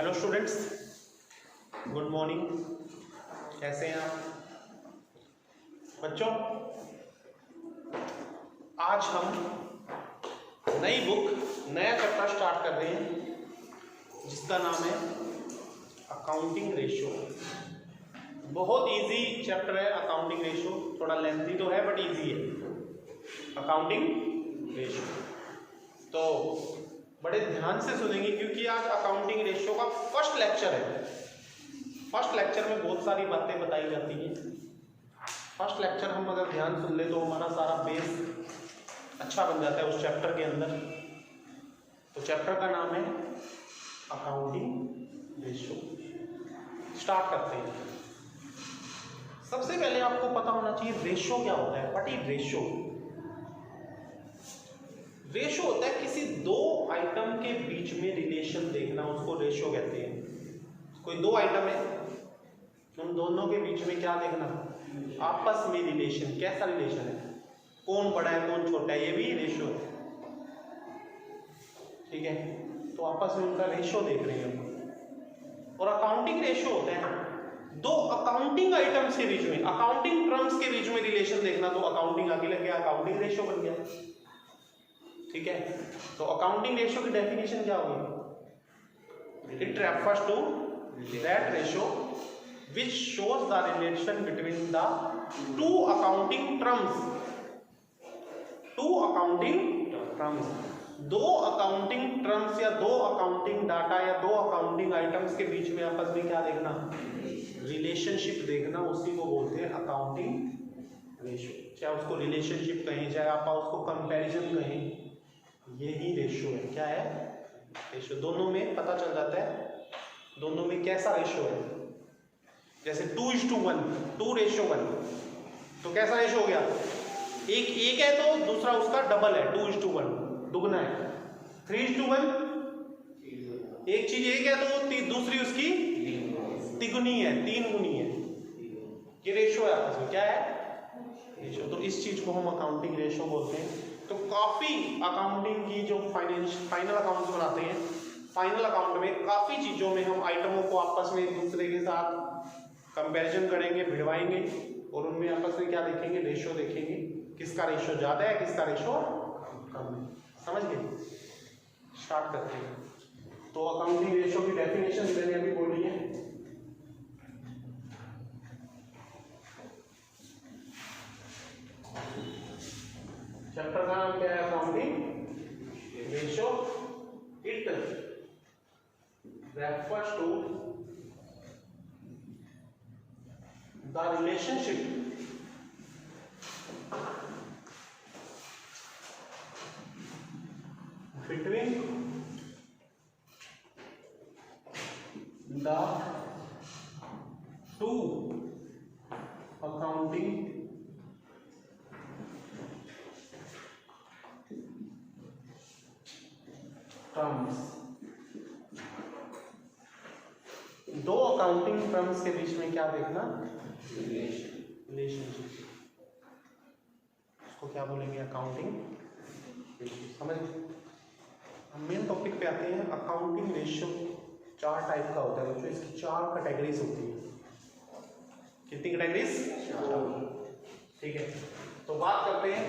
Hello students, good morning. कैसे हैं आप बच्चों? आज हम नई बुक, नया चैप्टर स्टार्ट कर रहे हैं जिसका नाम है अकाउंटिंग रेशियो। बहुत इजी चैप्टर है अकाउंटिंग रेशियो, थोड़ा लेंथी तो है बट इजी है अकाउंटिंग रेशियो। तो बड़े ध्यान से सुनेंगे क्योंकि आज अकाउंटिंग रेशियो का फर्स्ट लेक्चर है। फर्स्ट लेक्चर में बहुत सारी बातें बताई जाती हैं। फर्स्ट लेक्चर हम अगर ध्यान सुन ले तो हमारा सारा बेस अच्छा बन जाता है उस चैप्टर के अंदर। तो चैप्टर का नाम है अकाउंटिंग रेशियो। स्टार्ट करते हैं। सबसे पहले आपको पता होना चाहिए रेशियो क्या होता है। What is ratio? रेशियो होता है किसी दो आइटम के बीच में रिलेशन देखना, उसको रेशियो कहते हैं। कोई दो आइटम है, उन दोनों के बीच में क्या देखना? आपस में रिलेशन। कैसा रिलेशन है? कौन बड़ा है कौन छोटा है, ये भी रेशियो है। ठीक है, तो आपस में उनका रेशियो देख रहे हैं। और अकाउंटिंग रेशियो होता है दो अकाउंटिंग आइटम्स के बीच में, अकाउंटिंग टर्म्स के बीच में रिलेशन देखना। तो अकाउंटिंग आगे लग गया, अकाउंटिंग रेशियो बन गया। ठीक है, तो अकाउंटिंग रेशियो की डेफिनेशन क्या होगी? It refers to that ratio which shows the relation between the two accounting terms। two accounting terms, दो अकाउंटिंग टर्म्स या दो अकाउंटिंग डाटा या दो अकाउंटिंग आइटम्स के बीच में आपस में क्या देखना? रिलेशनशिप देखना। उसी को बोलते हैं अकाउंटिंग रेशियो। चाहे उसको रिलेशनशिप कहें, चाहे आप उसको कंपैरिजन कहें, यही रेशियो है। क्या है? रेशियो। दोनों में पता चल जाता है दोनों में कैसा रेशियो है। जैसे 2:1, 2:1, तो कैसा रेशियो हो गया? एक है तो दूसरा उसका डबल है, 2:1 दुगना है। 3:1, एक चीज एक है तो दूसरी उसकी तिगुनी है, 3 गुनी है। ये रेशियो है आपस में। क्या है? रेशियो। तो इस चीज को हम अकाउंटिंग रेशियो बोलते हैं। तो काफी अकाउंटिंग की जो फाइनल अकाउंट्स बनाते हैं, फाइनल अकाउंट में काफी चीजों में हम आइटमों को आपस में एक दूसरे के साथ कंपैरिजन करेंगे, भिड़वाएंगे और उनमें आपस में क्या देखेंगे? रेशियो देखेंगे। किसका रेशियो ज्यादा है, किसका रेशियो कम है। समझ गए? स्टार्ट करते हैं। तो अकाउंटिंग रेशियो की डेफिनेशन मैंने अभी बोली है। चैप्टर का नाम क्या है? Accounting ratio. It refers to the relationship between the two accounting terms। दो अकाउंटिंग टर्म्स के बीच में क्या देखना? रिलेशनशिप। उसको क्या बोलेंगे? Accounting ratio. समझ? हम मेन टॉपिक पे आते हैं। अकाउंटिंग रेशियो 4 टाइप का होता है बच्चों। इसकी 4 कैटेगरीज होती है। कितनी कैटेगरीज? 4। ठीक है, तो बात करते हैं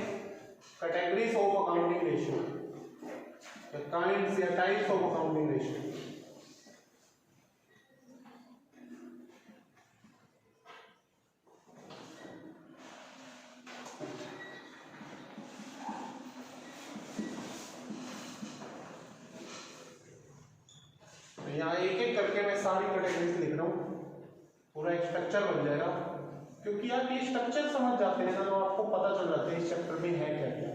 categories of accounting ratio, kinds या टाइप्स ऑफ अकाउंटिंग रेशियो। यहाँ एक एक करके मैं सारी कैटेगरीज लिख रहा हूँ, पूरा एक स्ट्रक्चर बन जाएगा। क्योंकि आप ये स्ट्रक्चर समझ जाते हैं ना तो आपको पता चल जाता है इस चैप्टर में है क्या क्या।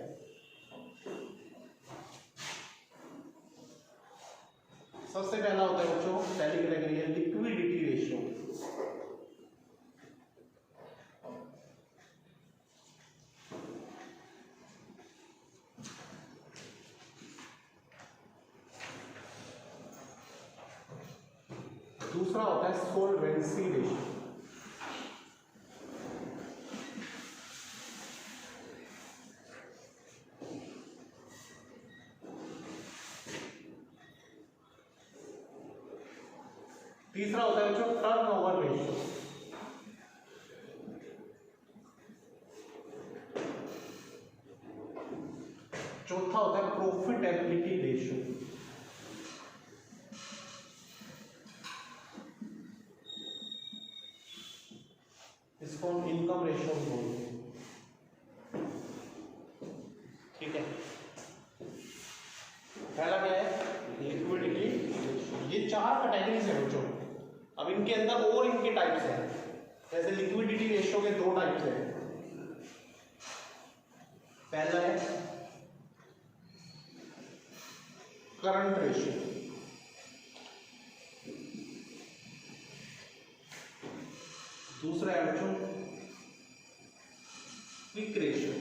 सबसे पहला होता है बच्चों, पहली कैटेगरी है लिक्विडिटी रेशियो। दूसरा होता है सोल्वेंसी रेशियो। तीसरा होता है बच्चों टर्नओवर रेशियो। चौथा होता है प्रॉफिटेबिलिटी रेशियो। इसको हम इनकम रेशियो बोलते हैं। ठीक है, पहला क्या है लिक्विडिटी रेशियो। ये चार कैटेगरीज है बच्चों। अब इनके अंदर और इनके टाइप्स हैं। जैसे लिक्विडिटी रेशियो के दो टाइप्स हैं। पहला है करंट रेशियो, दूसरा है बच्चों क्विक रेशियो,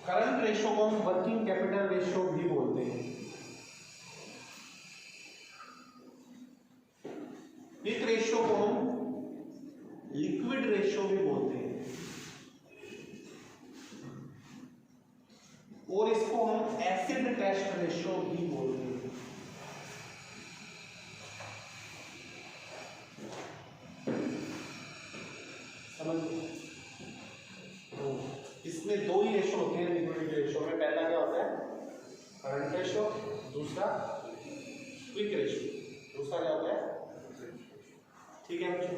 करंट रेशियो को हम वर्किंग कैपिटल रेशियो भी बोलते हैं। क्विक रेशियो को हम लिक्विड रेशियो भी बोलते हैं और इसको हम एसिड टेस्ट रेशियो भी बोलते हैं। समझ तो इसमें दो ही रेशियो होते हैं लिक्विडिटी रेशियो में। पहला क्या होता है करंट रेशियो, दूसरा क्विक रेशियो, दूसरा क्या होता है। ठीक है बच्चों,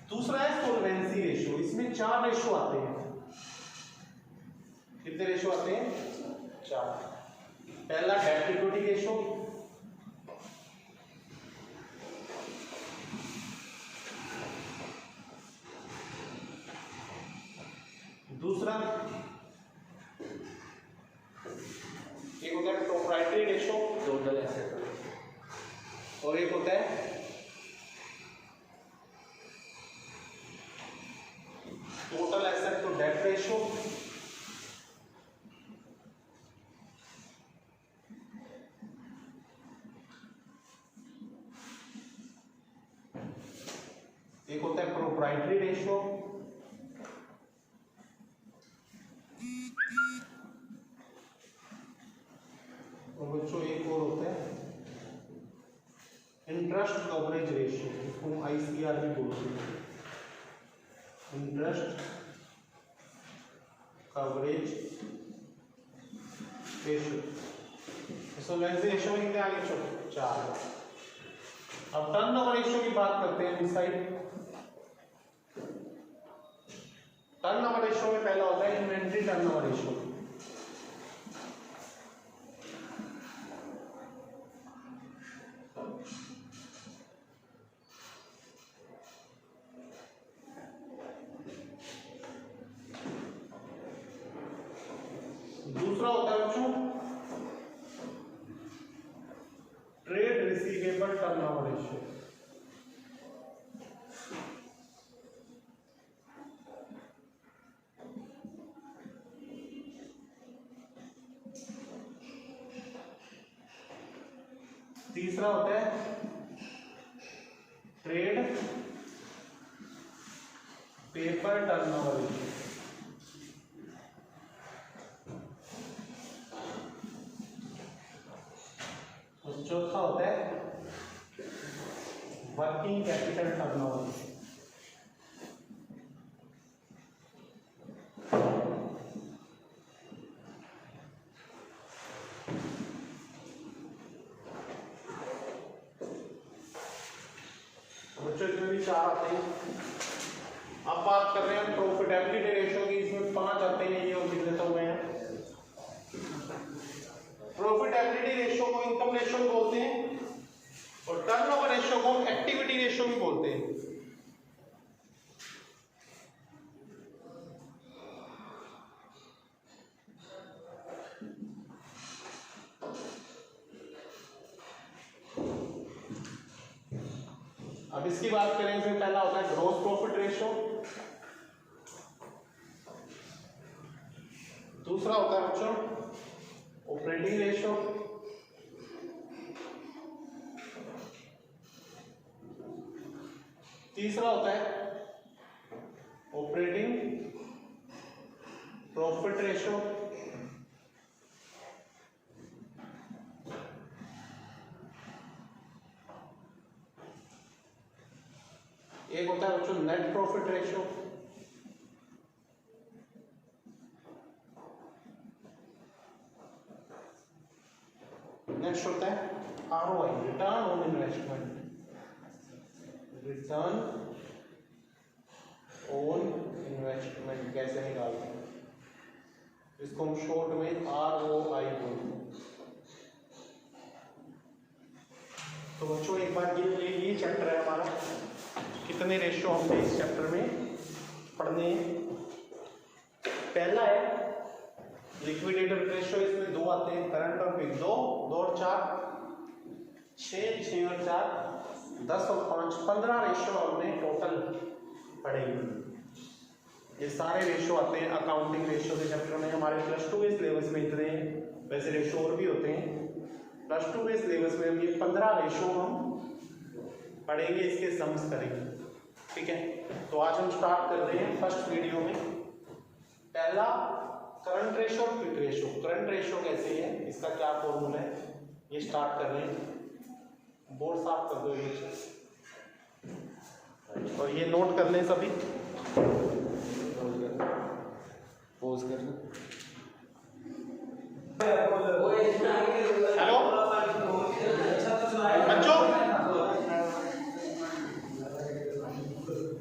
दूसरा है सोल्वेंसी रेशियो। इसमें चार रेशियो आते हैं। कितने रेशियो आते हैं? चार। पहला डेट इक्विटी रेशियो, दूसरा एक होता है प्रोप्राइटरी रेशियो, टोटल एसेट, और एक होता है total asset to debt ratio. एक होता है प्रोप्राइटरी रेशियो, और बच्चों एक और होता है इंटरेस्ट कवरेज रेशियो, जिसको हम ICR भी बोलते हैं। Interest coverage ratio. Solvency ratio में कितने आगे बच्चों? चार। अब टर्नओवर रेशियो की बात करते हैं इस साइड। टर्नओवर रेशियो में पहला होता है इन्वेंट्री टर्नओवर रेशियो। दूसरा होता है बच्चों ट्रेड रिसीवेबल टर्नओवर रेशियो। तीसरा होता है ट्रेड पेपर टर्नओवर रेशियो। चौथा होता है वर्किंग कैपिटल टर्नओवर। बच्चों इसमें भी चार आते हैं। अब बात कर रहे हैं प्रॉफिटेबिलिटी रेशियो की। इसमें पांच आते हैं, ये और लिख देता हूं मैं। प्रॉफिटेबिलिटी रेशियो को इनकम रेशियो भी बोलते हैं और टर्नओवर रेशियो को एक्टिविटी रेशियो भी बोलते हैं। अब इसकी बात करें, इसमें पहला होता है ग्रॉस प्रॉफिट रेशियो, दूसरा होता है बच्चों ऑपरेटिंग रेशियो, तीसरा होता है ऑपरेटिंग प्रॉफिट रेशियो, एक होता है बच्चों नेट प्रॉफिट रेशियो, नेक्स्ट होता है ROI, return on investment, return on investment कैसे निकालते हैं, इसको हम शॉर्ट में ROI बोलते हैं। तो बच्चों एक बार ये चैप्टर है हमारा, कितने रेशियो हमने इस चैप्टर में पढ़ने हैं। पहला है लिक्विडेटर रेशियो, इसमें दो आते हैं, करंट और फिक्स, दो और चार, 6 और 4 10 और 5 15 रेशियो हमने टोटल पढ़े। ये सारे रेशियो आते हैं अकाउंटिंग रेशियो के चैप्टर में। हमारे +2 के सिलेबस में इतने हैं, वैसे रेशियो और भी होते हैं। +2 के सिलेबस में हम ये 15 रेशियो हम पढ़ेंगे, इसके सम्स करेंगे, ठीक है। तो आज हम स्टार्ट कर रहे हैं फर्स्ट वीडियो में। पहला करंट रेशियो और क्विक रेशियो। करंट रेशियो कैसे है, इसका क्या फॉर्मूला है, ये स्टार्ट कर रहे हैं। बोर्ड साफ कर दो ये, और ये नोट कर लें सभी। पोज कर लें। हेलो बच्चों,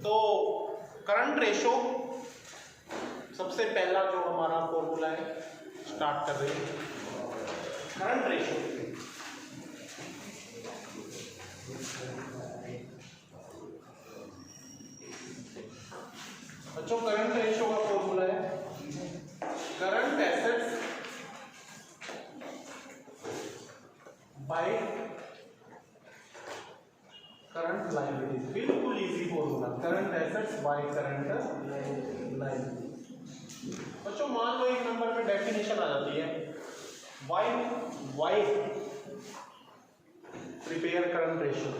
तो करंट रेशियो सबसे पहला जो हमारा फॉर्मूला है, स्टार्ट कर रहे हैं। करंट रेशियो बच्चों, करंट रेशियो का फॉर्मूला है current assets by current liabilities. बिल्कुल easy formula, current assets by current liabilities. बच्चों मान लो एक नंबर में डेफिनेशन आ जाती है, why prepare current ratio,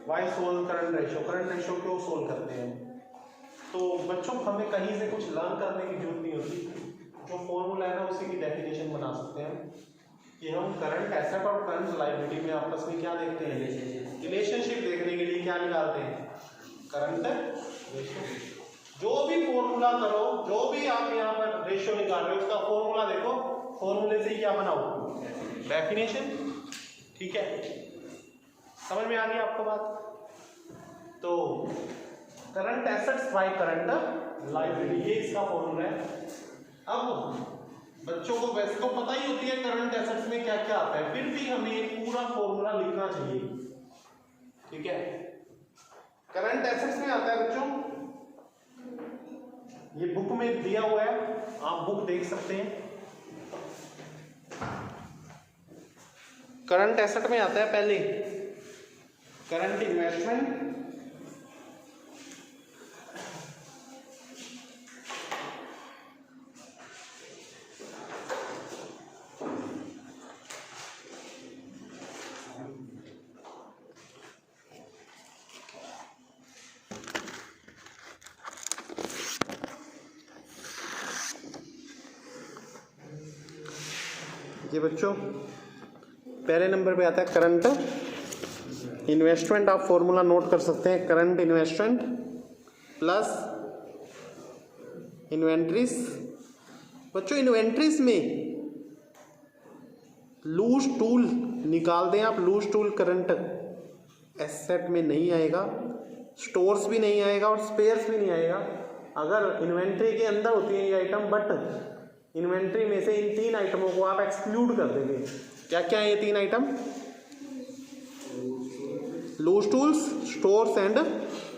why solve current ratio. Current ratio क्यों सोल्व करते हैं? तो बच्चों हमें कहीं से कुछ लर्न करने की जरूरत नहीं होती, जो फॉर्मूला है ना उसी की डेफिनेशन बना सकते हैं कि हम करंट एसेट और करंट लायबिलिटी में आपस में क्या देखते हैं, रिलेशनशिप देखने के लिए क्या निकालते हैं, करंट रेशियो। जो भी फॉर्मूला करो, जो भी आप यहाँ पर रेशियो निकाल रहे हो, उसका फॉर्मूला देखो, फॉर्मूले से क्या बनाओ, डेफिनेशन, ठीक है। समझ में आ गई आपको बात? तो current assets by current liability, ये इसका फॉर्मूला है। अब बच्चों को वैसे तो पता ही होती है करंट एसेट्स में क्या क्या आता है, फिर भी हमें एक पूरा फॉर्मूला लिखना चाहिए, ठीक है। करंट एसेट्स में आता है बच्चों, ये बुक में दिया हुआ है, आप बुक देख सकते हैं। करंट एसेट में आता है पहले करंट इन्वेस्टमेंट, ये बच्चों पहले नंबर पे आता है करंट इन्वेस्टमेंट। आप फॉर्मूला नोट कर सकते हैं, करंट इन्वेस्टमेंट प्लस इन्वेंट्रीज। बच्चों इन्वेंट्रीज में लूज टूल निकाल दें आप, लूज टूल करंट एसेट में नहीं आएगा, स्टोर्स भी नहीं आएगा और स्पेयर्स भी नहीं आएगा। अगर इन्वेंट्री के अंदर होती है ये आइटम, बट इन्वेंट्री में से इन 3 आइटमों को आप एक्सक्लूड कर देंगे। क्या क्या है ये 3 item? Loose tools, stores and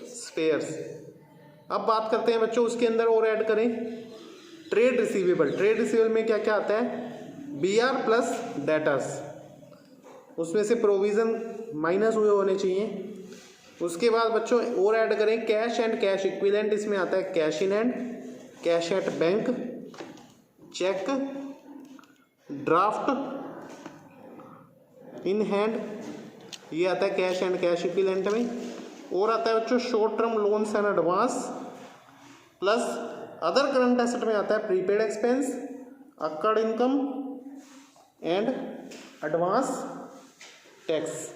spares. अब बात करते हैं बच्चों उसके अंदर और ऐड करें ट्रेड रिसीवेबल। ट्रेड रिसीवेबल में क्या क्या आता है? BR प्लस डेटर्स, उसमें से प्रोविजन माइनस हुए होने चाहिए। उसके बाद बच्चों और ऐड करें कैश एंड कैश इक्विवेलेंट। इसमें आता है cash in hand, cash at bank, cheque, draft in hand, ये आता है कैश एंड कैश इक्विवेलेंट में। और आता है बच्चों short term loans and advance, plus other current asset में आता है prepaid expense, accrued income and advance tax.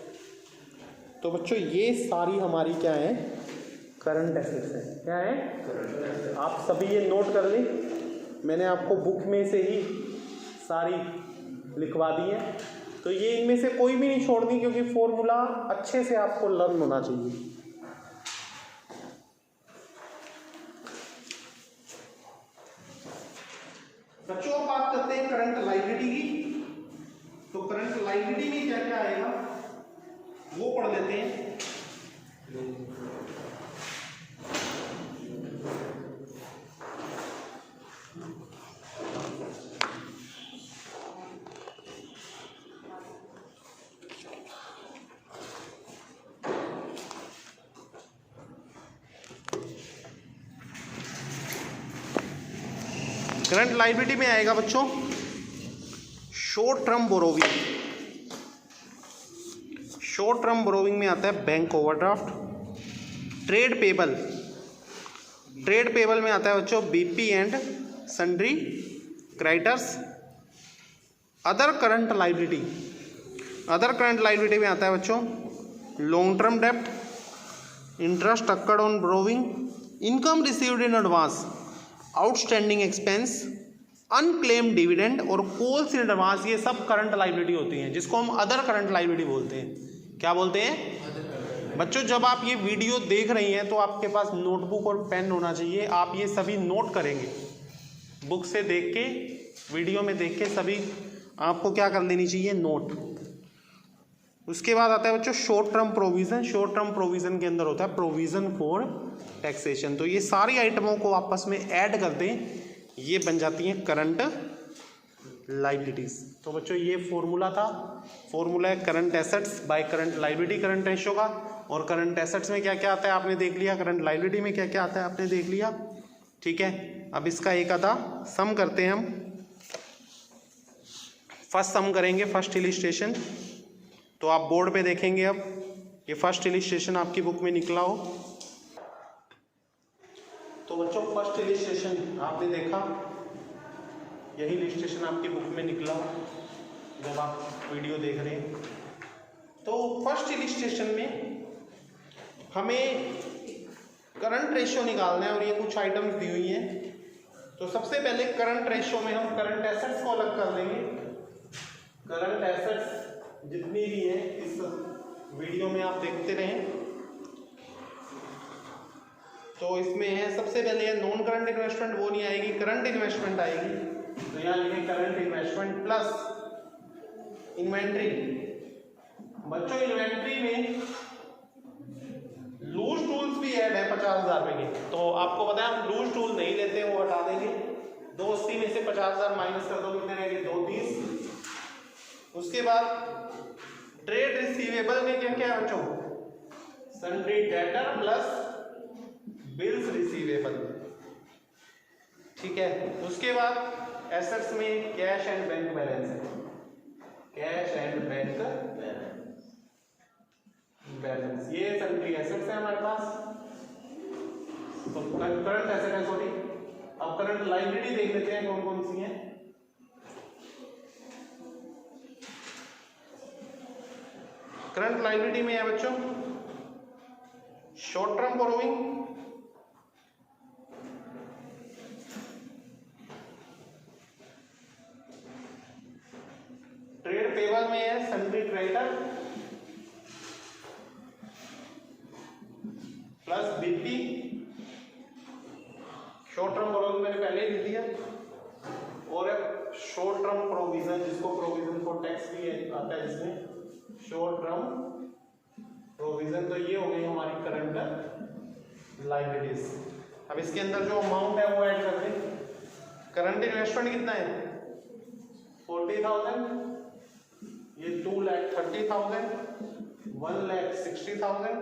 तो बच्चों ये सारी हमारी क्या है, करंट एसेट्स है। क्या है, आप सभी ये नोट कर लें, मैंने आपको बुक में से ही सारी लिखवा दी है, तो ये इनमें से कोई भी नहीं छोड़नी, क्योंकि फॉर्मूला अच्छे से आपको लर्न होना चाहिए। बच्चों अब बात करते हैं करंट लायबिलिटी की। तो करंट लायबिलिटी में क्या क्या आएगा वो पढ़ लेते हैं। करंट लायबिलिटी में आएगा बच्चों short term borrowing. Short term borrowing में आता है bank overdraft, trade payable. Trade payable में आता है बच्चों BP and sundry creditors. Other current liability, other current liability में आता है बच्चों लॉन्ग टर्म डेप्ट, interest accrued on borrowing, income received in advance, outstanding expense, unclaimed dividend और कॉल्स इन एडवांस। ये सब करंट लायबिलिटी होती हैं, जिसको हम अदर करंट लायबिलिटी बोलते हैं। क्या बोलते हैं बच्चों? जब आप ये वीडियो देख रही हैं तो आपके पास नोटबुक और पेन होना चाहिए। आप ये सभी नोट करेंगे, बुक से देख के, वीडियो में देख के सभी आपको क्या कर लेनी चाहिए, नोट। उसके बाद आता है बच्चों short term provision. Short term provision के अंदर होता है प्रोविजन फॉर टैक्सेशन। तो ये सारी आइटमों को आपस में ऐड कर दें, ये बन जाती हैं करंट लायबिलिटीज। तो बच्चों ये फॉर्मूला था, फॉर्मूला है current assets by current liability, current ratio का। और करंट एसेट्स में क्या क्या आता है आपने देख लिया, करंट लायबिलिटी में क्या क्या आता है आपने देख लिया। ठीक है, अब इसका एक आधा सम करते हैं हम। फर्स्ट सम करेंगे, फर्स्ट इलिस्ट्रेशन। तो आप बोर्ड पे देखेंगे, अब ये फर्स्ट इलिस्ट्रेशन आपकी बुक में निकला हो। तो बच्चों फर्स्ट इलिस्ट्रेशन आपने देखा, यही इलिस्ट्रेशन आपकी बुक में निकला हो जब आप वीडियो देख रहे हैं। तो फर्स्ट इलिस्ट्रेशन में हमें करंट रेशियो निकालना है और ये कुछ आइटम्स दी हुई हैं। तो सबसे पहले करंट रेशियो में हम करंट एसेट्स को अलग कर लेंगे। करंट एसेट्स जितनी भी है इस वीडियो में आप देखते रहें। तो इसमें है सबसे पहले है नॉन करंट इन्वेस्टमेंट, वो नहीं आएगी, करंट इन्वेस्टमेंट आएगी। तो यहाँ लिखें करंट इन्वेस्टमेंट प्लस इन्वेंट्री। बच्चों इन्वेंट्री में लूज टूल्स भी ऐड है 50,000 रुपए की। तो आपको पता है हम लूज टूल नहीं लेते, वो हटा देंगे। 280 में से 50,000 माइनस कर दो, कितने रहेंगे, 230। उसके बाद ट्रेड रिसीवेबल में क्या क्या है बच्चों, sundry debtor plus bills receivable. ठीक है, उसके बाद एसेट्स में कैश एंड बैंक बैलेंस है, कैश एंड बैंक बैलेंस, ये सन्ड्री एसेट्स है हमारे पास। तो करंट एसेट है, सॉरी। अब करंट लायबिलिटी देख लेते हैं कौन कौन सी है। करंट लायबिलिटी में है बच्चों short term borrowing, trade payable में है sundry creditor plus BP. Short term borrowing मैंने पहले ही लिख दिया। और शॉर्ट टर्म प्रोविजन, जिसको प्रोविजन फॉर टैक्स भी आता है इसमें, शॉर्ट टर्म प्रोविजन। तो ये हो गई हमारी करंट लायबिलिटीज। अब इसके अंदर जो अमाउंट है वो ऐड कर दें। करंट इन्वेस्टमेंट कितना है, 40,000, ये 2,30,000, 1,60,000,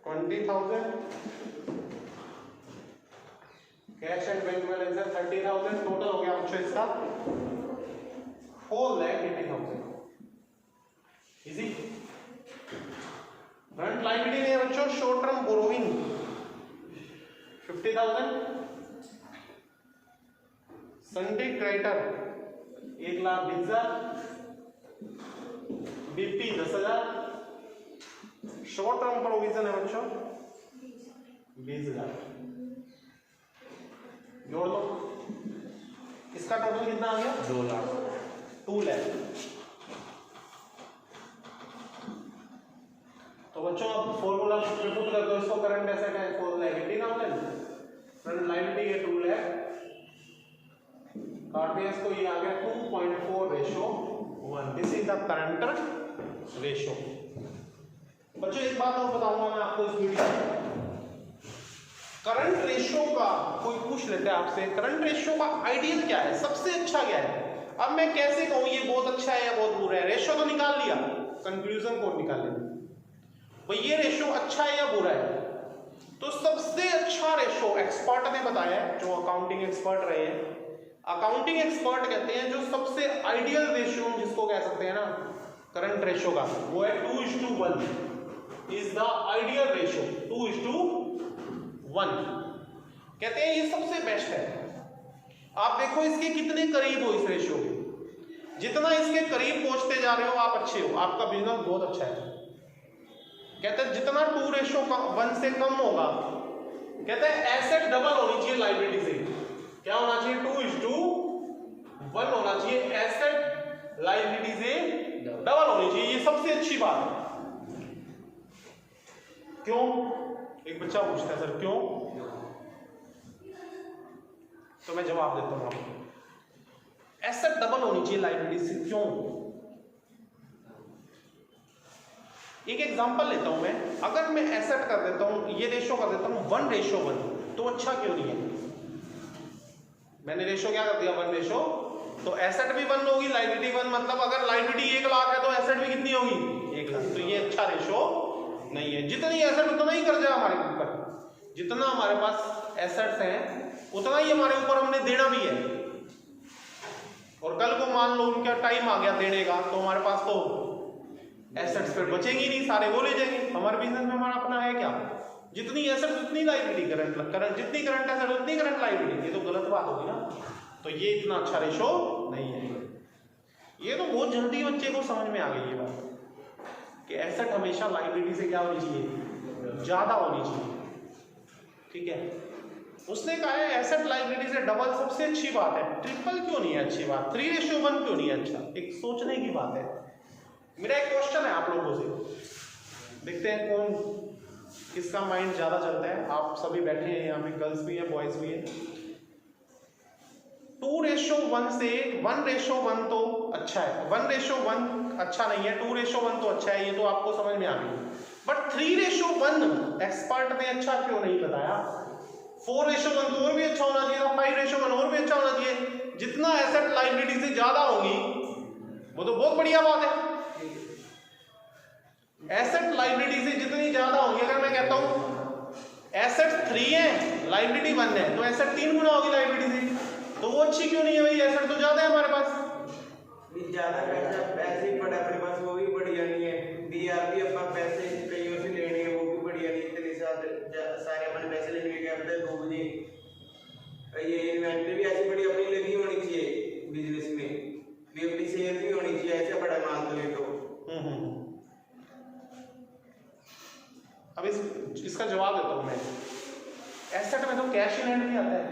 20,000, कैश एंड बैंक बैलेंस है 30,000। टोटल हो गया बच्चों इसका 4,80,000। इजी। करंट लायबिलिटी में बच्चों short term borrowing 50,000, sundry creditor 1,20,000, BP 10,000, short term provision है बच्चों 20,000, जोड़ लो। इसका टोटल कितना आ गया 2 लाख 2 लाख। तो बच्चों अब फॉर्मूला पुट कर दो इसको, करंट एसेट है 4 लाख 18,000, करंट लायबिलिटी है 2 लाख, काट दिया इसको, ये आ गया 2.4:1। This is the current ratio. बच्चों एक बात और बताऊंगा मैं आपको इस वीडियो में, करंट रेशो का कोई पूछ लेते हैं आपसे, करंट रेशो का आइडियल क्या है, सबसे अच्छा क्या है। अब मैं कैसे कहूं ये बहुत अच्छा है या बहुत बुरा है, रेशो तो निकाल लिया, कंक्लूजन को निकाल लेंगे भाई ये रेशो अच्छा है या बुरा है। तो सबसे अच्छा रेशो एक्सपर्ट ने बताया है, जो अकाउंटिंग एक्सपर्ट रहे हैं, अकाउंटिंग एक्सपर्ट कहते हैं जो सबसे आइडियल रेशियो जिसको कह सकते हैं ना करंट रेशो का, वो है 2:1 इज द आइडियल रेशो। 2:1 कहते हैं ये सबसे बेस्ट है। आप देखो इसके कितने करीब हो इस रेशो के, जितना इसके करीब पहुंचते जा रहे हो आप अच्छे हो, आपका बिजनेस बहुत अच्छा है। कहते हैं जितना 2:1 से कम होगा, कहते हैं एसेट डबल होनी चाहिए लायबिलिटी से। क्या होना चाहिए 2:1 होना चाहिए, एसेट लायबिलिटी से डबल होनी चाहिए, ये सबसे अच्छी बात है। क्यों, एक बच्चा पूछता है सर क्यों, तो मैं जवाब देता हूं आपको। एसेट डबल होनी चाहिए लायबिलिटी से, क्यों? एक एग्जांपल लेता हूं मैं, अगर मैं एसेट कर देता हूं, ये रेशो कर देता हूं 1:1, तो अच्छा क्यों नहीं है? मैंने रेशो क्या कर दिया 1:, तो एसेट भी 1 होगी, लायबिलिटी 1, मतलब अगर लायबिलिटी 1 लाख है तो एसेट भी कितनी होगी 1 लाख। तो ये अच्छा रेशो नहीं है। जितनी एसेट उतना ही कर्जा हमारे ऊपर, जितना हमारे पास एसेट्स हैं उतना ही हमारे ऊपर हमने देना भी है। और कल को मान लो उनका टाइम आ गया देने का, तो हमारे पास तो एसेट्स फिर बचेंगी नहीं, सारे वो ले जाएंगे। हमारे बिजनेस में हमारा अपना है क्या, जितनी एसेट उतनी लायबिलिटी, करंट जितनी करंट एसेट उतनी करंट लायबिलिटी, ये तो गलत बात होगी ना। तो ये इतना अच्छा रेशो नहीं है। ये तो बहुत जल्दी बच्चे को समझ में आ गई ये बात कि एसेट हमेशा लायबिलिटी से क्या होनी चाहिए, ज्यादा होनी चाहिए। ठीक है, उसने कहा है एसेट लायबिलिटी से डबल सबसे अच्छी बात है, ट्रिपल क्यों नहीं है अच्छी बात, 3:1 क्यों नहीं है अच्छा, एक सोचने की बात है। मेरा एक क्वेश्चन है आप लोगों से, देखते हैं कौन किसका माइंड ज्यादा चलता है। आप सभी बैठे हैं यहाँ पे, गर्ल्स भी है बॉयज भी है। 2:1 से 1:1 तो अच्छा है, 1:1 अच्छा नहीं है, 2:1 तो अच्छा है, ये तो आपको समझ में आ गई। बट 3:1 एक्सपर्ट ने अच्छा क्यों नहीं बताया? 4:1 तो और भी अच्छा होना चाहिए, 5:1 और भी अच्छा होना चाहिए। जितना एसेट लायबिलिटी से ज्यादा होगी वो तो बहुत बढ़िया बात है। एसेट लायबिलिटी से जितनी ज्यादा होगी, अगर मैं कहता हूं एसेट 3 है लायबिलिटी 1 है, तो एसेट 3 गुना होगी लायबिलिटी से, तो वो अच्छी क्यों नहीं है भाई? एसेट तो ज्यादा है हमारे पास, ज्यादा पैसे पड़ा अपने पास, वो भी बढ़िया नहीं है। बीआरपी अपन पैसे कईयों से लेने हैं, वो भी बढ़िया नहीं, इतने सारे अपन पैसे लेने के अपने डूबने। ये इन्वेंटरी भी ऐसी बड़ी अपनी लगी होनी चाहिए बिजनेस में, भी अपनी सेल भी होनी चाहिए, ऐसे बड़ा माल तो ले तो। अब इसका जवाब देता हूं मैं। एसेट में तो कैश इन हैंड भी आता है,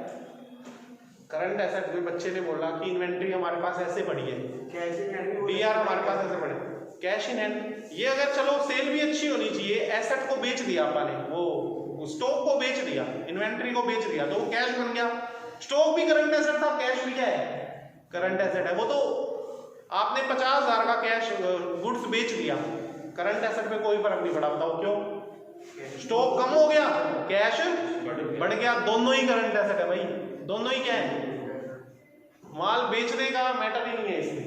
करंट एसेट भी। बच्चे ने बोला कि इन्वेंट्री हमारे पास ऐसे पड़ी है, कैश इन हैंड, बीआर हमारे पास ऐसे पड़े, कैश इन हैंड। ये अगर चलो सेल भी अच्छी होनी चाहिए, एसेट को बेच दिया अपन ने, वो स्टॉक को बेच दिया, इन्वेंट्री को बेच दिया, तो वो कैश बन गया। स्टॉक भी करंट एसेट था, कैश भी क्या है, करंट एसेट है। वो तो आपने 50,000 का कैश गुड्स बेच दिया, करंट एसेट में कोई फर्क नहीं पड़ा। बताओ क्यों? स्टॉक कम हो गया, कैश बढ़ गया, दोनों ही करंट एसेट है भाई, दोनों ही क्या है, माल बेचने का मैटर ही नहीं है इसमें।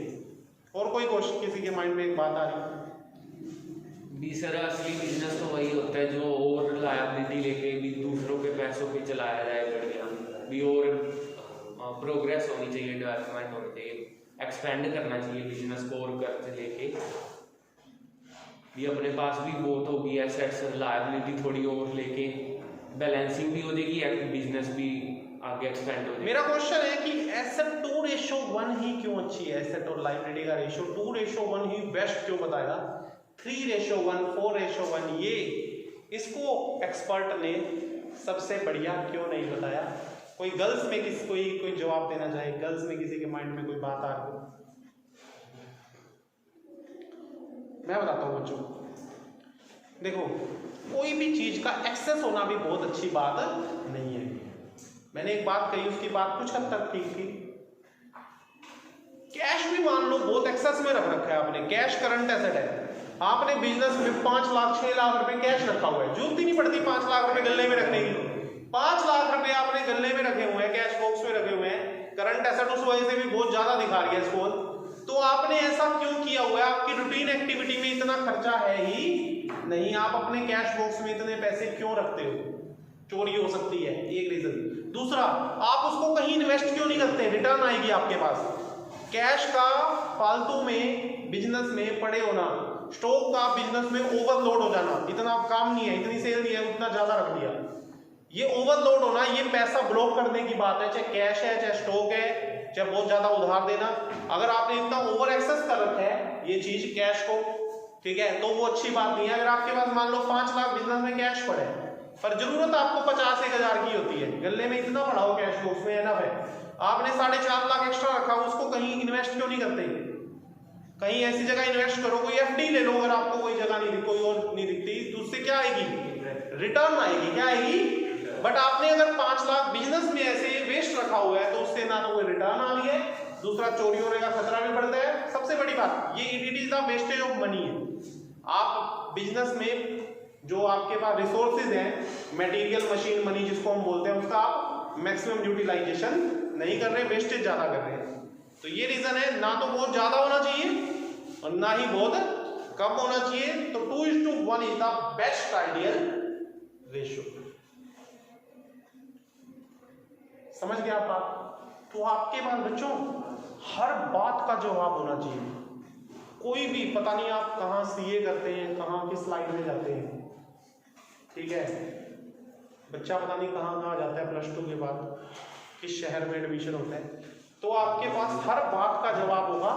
और कोई क्वेश्चन किसी के माइंड में एक बात आ रही है? भी सर असली बिजनेस तो वही होता है जो और लायबिलिटी लेके भी दूसरों के पैसों पे चलाया जाए बढ़िया, भी और प्रोग्रेस होनी चाहिए, डेवलपमेंट होनी चाहिए, एक्सपेंड करना चाहिए बिजनेस को, और कर्ज लेके भी अपने पास भी बहुत होगी एसेट्स, लायबिलिटी थोड़ी और लेके बैलेंसिंग भी हो जाएगी, बिजनेस भी आगे एक्सपेंड हो जाए। मेरा क्वेश्चन है कि एसेट 2:1 ही क्यों अच्छी है? एसेट और लायबिलिटी का रेशियो 2:1 ही बेस्ट क्यों बताया? 3:1, 4:1 ये इसको एक्सपर्ट ने सबसे बढ़िया क्यों नहीं बताया? कोई गर्ल्स में किसी कोई जवाब देना चाहे, गर्ल्स में किसी के माइंड में कोई बात आ रही हो? मैं बताता हूँ बच्चों, देखो कोई भी चीज का एक्सेस होना भी बहुत अच्छी बात नहीं है। मैंने एक बात कही, उसकी बात कुछ हद तक ठीक थी। कैश भी मान लो बहुत एक्सेस में रख रखा है आपने, कैश करंट एसेट है, आपने बिजनेस में 5 लाख 6 लाख रुपए कैश रखा हुआ है, जरूरत ही नहीं पड़ती 5 लाख रुपए गले में रखने की। 5 लाख रुपए आपने गले में रखे हुए हैं, कैश बॉक्स में रखे हुए हैं, करंट एसेट उस वजह से भी बहुत ज्यादा दिखा रही है स्कोर। तो आपने ऐसा क्यों किया हुआ है? आपकी रूटीन एक्टिविटी में इतना खर्चा है ही नहीं, आप अपने कैश बॉक्स में इतने पैसे क्यों रखते हो? चोरी हो सकती है, एक रीजन। दूसरा, आप उसको कहीं इन्वेस्ट क्यों नहीं करते? रिटर्न आएगी आपके पास। कैश का फालतू में बिजनेस में पड़े होना, स्टॉक का बिजनेस में ओवरलोड हो जाना, इतना काम नहीं है, इतनी सेल नहीं है, उतना ज्यादा रख दिया, ये ओवरलोड होना, ये पैसा ब्लॉक करने की बात है। चाहे कैश है, चाहे स्टॉक है, चाहे बहुत ज्यादा उधार देना, अगर आपने इतना ओवर एक्सेस कर रखा है ये चीज कैश को, ठीक है, तो वो अच्छी बात नहीं है। अगर आपके पास मान लो 5 लाख बिजनेस में कैश पड़े पर जरूरत आपको 50-1 हजार की होती है, गले में इतना पड़ा हो कैश बॉक्स में एनफ है, आपने 4.5 लाख एक्स्ट्रा रखा हो, उसको कहीं इन्वेस्ट क्यों नहीं करते? कहीं ऐसी जगह इन्वेस्ट करो, कोई एफडी ले लो, अगर आपको कोई जगह नहीं, कोई और नहीं दिखती तो उससे क्या आएगी? रिटर्न आएगी। क्या आएगी? बट आपने अगर 5 लाख बिजनेस में ऐसे वेस्ट रखा हुआ है तो उससे ना तो कोई रिटर्न आ रही है, दूसरा चोरी होने का खतरा भी बढ़ता है। सबसे बड़ी बात ये it is the wastage of money है। आप बिजनेस में जो आपके पास रिसोर्सेज हैं, मटेरियल, मशीन, मनी जिसको हम बोलते हैं, उसका आप मैक्सिमम यूटिलाइजेशन नहीं कर रहे, वेस्टेज ज्यादा कर रहे हैं। तो ये रीजन है, ना तो बहुत ज्यादा होना चाहिए और ना ही बहुत कम होना चाहिए। तो 2:1 is the best ideal ratio. समझ गया आप बात? तो आपके पास बच्चों हर बात का जवाब होना चाहिए। कोई भी पता नहीं आप कहां सीए करते हैं, कहां किस लाइन में जाते हैं, ठीक है, बच्चा पता नहीं कहां जाता है प्लस 2 के बाद, किस शहर में एडमिशन होता है, तो आपके पास हर बात का जवाब होगा,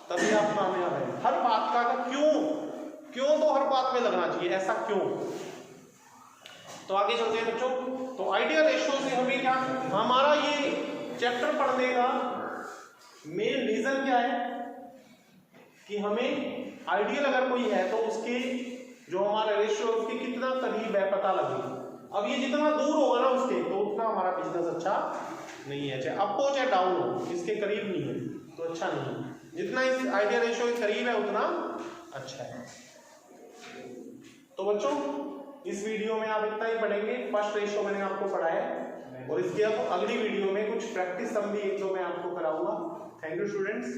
तभी आप कामयाब हैं। हर बात का क्यों तो हर बात में लगना चाहिए, ऐसा क्यों? तो आगे चलते हैं बच्चों। तो आइडियल रेशियो से हमें क्या, हमारा ये चैप्टर पढ़ने का मेन रीजन क्या है कि हमें आइडियल अगर कोई है तो उसके जो हमारा रेशियो उसके कितना करीब है पता लगे। अब ये जितना दूर होगा ना उसके, तो उतना हमारा बिजनेस अच्छा नहीं है, चाहे अप हो चाहे डाउन हो, इसके करीब नहीं है तो अच्छा नहीं है। जितना इस आइडियल रेशियो के करीब है उतना अच्छा है। तो बच्चों इस वीडियो में आप इतना ही पढ़ेंगे। फर्स्ट रेशियो मैंने आपको पढ़ाया है और इसके अब अगली वीडियो में कुछ प्रैक्टिस सम भी 1-2 मैं आपको कराऊंगा। Thank you students.